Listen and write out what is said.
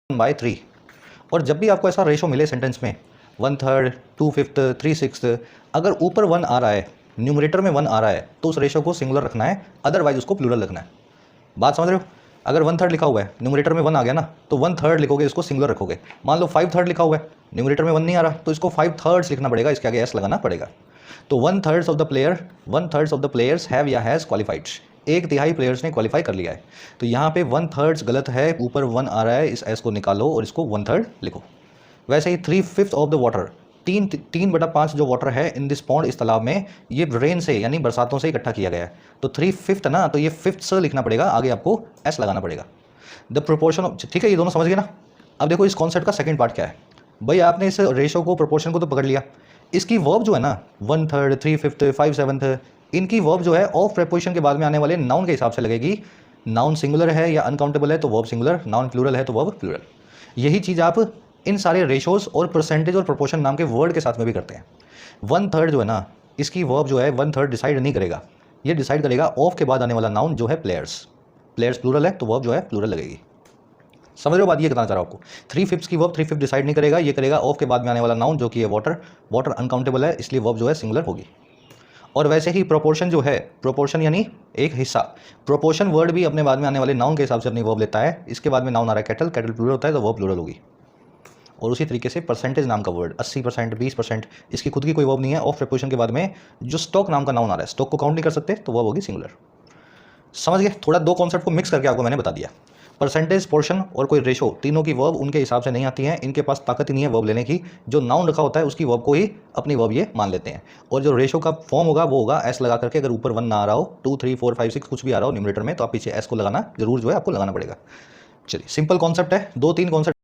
1/3। और जब भी आपको ऐसा रेशो मिले सेंटेंस में 1/3, 2/5, 3/6, अगर ऊपर 1 आ रहा है, न्यूमरेटर में 1 आ रहा है, तो उस रेशो को सिंगुलर रखना है, अदरवाइज उसको प्लूरल रखना है। बात समझ रहे हो? अगर 1/3 लिखा हुआ है, न्यूमरेटर में 1 आ गया ना, तो 1/3 लिखोगे, इसको सिंगुलर रखोगे। मान लो 5/3 लिखा हुआ है, न्यूमरेटर में 1 नहीं आ रहा, तो इसको 5/3 लिखना पड़ेगा, इसके आगे एस लगाना पड़ेगा। तो 1/3 ऑफ द प्लेयर्स हैव या हैज़ क्वालिफाइड, 1/3 प्लेयर्स ने क्वालिफाई कर लिया है। तो यहाँ पे 1/3 गलत है, ऊपर 1 आ रहा है, इस एस को निकालो और इसको 1/3 लिखो। वैसे ही 3/5 ऑफ द वाटर, 3/5 जो वाटर है इन दिस पॉन्ड, इस तालाब में, ये रेन से यानी बरसातों से इकट्ठा किया गया है। तो 3/5 ना, तो ये 5th लिखना पड़ेगा, आगे आपको एस लगाना पड़ेगा। द प्रोपोर्शन ऑफ, ठीक है, ये दोनों समझ गए ना। अब देखो इस कॉन्सेप्ट का सेकंड पार्ट क्या है। भाई आपने इस रेशो को, प्रोपोर्शन को तो पकड़ लिया, इसकी वर्ब जो है ना 1/3, 3/5, 5/7, इनकी वर्ब जो है ऑफ प्रेपोजिशन के बाद में आने वाले नाउन के हिसाब से लगेगी। नाउन सिंगुलर है या अनकाउंटेबल है तो वर्ब सिंगुलर, नाउन प्लूरल है तो वर्ब प्लूरल। यही चीज़ आप इन सारे रेशोज़ और परसेंटेज और प्रोपोर्शन नाम के वर्ड के साथ में भी करते हैं। 1/3 जो है ना, इसकी वर्ब जो है 1/3 डिसाइड नहीं करेगा, ये डिसाइड करेगा ऑफ के बाद आने वाला नाउन जो है प्लेयर्स। प्लेयर्स प्लूरल है तो वर्ब जो है प्लूरल लगेगी। समझ रहे हो बात? ये बताना चाह रहा हूँ आपको। 3/5 की वर्ब 3/5 डिसाइड नहीं करेगा, ये करेगा ऑफ के बाद में आने वाला नाउन जो कि है वाटर। वाटर अनकाउंटेबल है, इसलिए वर्ब जो है सिंगुलर होगी। और वैसे ही प्रोपोर्शन जो है, प्रोपोर्शन यानी एक हिस्सा, प्रोपोर्शन वर्ड भी अपने बाद में आने वाले नाउन के हिसाब से अपनी वर्ब लेता है। इसके बाद में नाउन आ रहा है कैटल, कैटल प्लूरल होता है तो वर्ब प्लूरल होगी। और उसी तरीके से परसेंटेज नाम का वर्ड 80%, 20%, इसकी खुद की कोई वर्ब नहीं है। ऑफ प्रेपोजिशन के बाद में जो स्टॉक नाम का नाउन आ रहा है, स्टॉक को काउंट नहीं कर सकते तो वर्ब होगी सिंगुलर। समझ गए? थोड़ा दो कॉन्सेप्ट को मिक्स करके आपको मैंने बता दिया। परसेंटेज, पोर्शन और कोई रेशो, तीनों की वर्ब उनके हिसाब से नहीं आती हैं, इनके पास ताकत ही नहीं है वर्ब लेने की। जो नाउन रखा होता है उसकी वर्ब को ही अपनी वर्ब ये मान लेते हैं। और जो रेशो का फॉर्म होगा वो होगा एस लगा करके, अगर ऊपर 1 ना आ रहा हो, 2, 3, 4, 5, 6 कुछ भी आ रहा हो न्यूमरेटर में, तो आप पीछे एस को लगाना जरूर जो है आपको लगाना पड़ेगा। चलिए सिंपल कॉन्सेप्ट है, 2-3 कॉन्सेप्ट